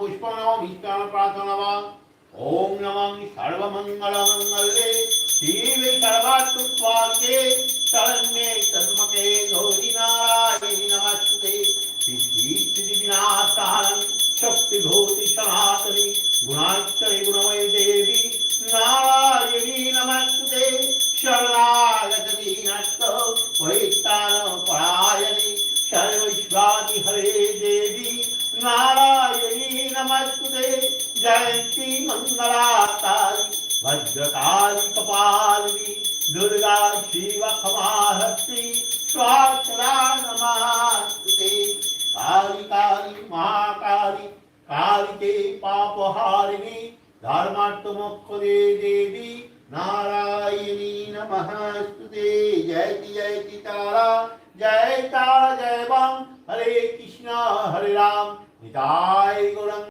पुष्पं नमः मिष्टान्न प्रार्थना नमः ओम नमः सर्वमंगल मंगले शिवे सर्वार्थस्वार्थे शरण्ये त्र्यंबके गौरी नारायणी नमस्ते सिद्धि विनाशानं शक्तिभूति सनातनी गुणाक्षरी गुणमय देवी नारायणी नमस्ते शरणागत दीनस्थ परित्राण परायणी सर्वविश्वाति हरे देवी नारायणी नमस्ते जयंती मंगलाकारी भद्रकाली कपालिनी दुर्गा शिव क्षमाहस्ती स्वाक्षरा नमस्ते काली काली महाकाली कालिके पापहारिणी धर्मात्मोक्षदे देवी नारायणी नमस्ते जयति जयति तारा जय तारा जय बम हरे कृष्णा हरे राम निताय गौरंग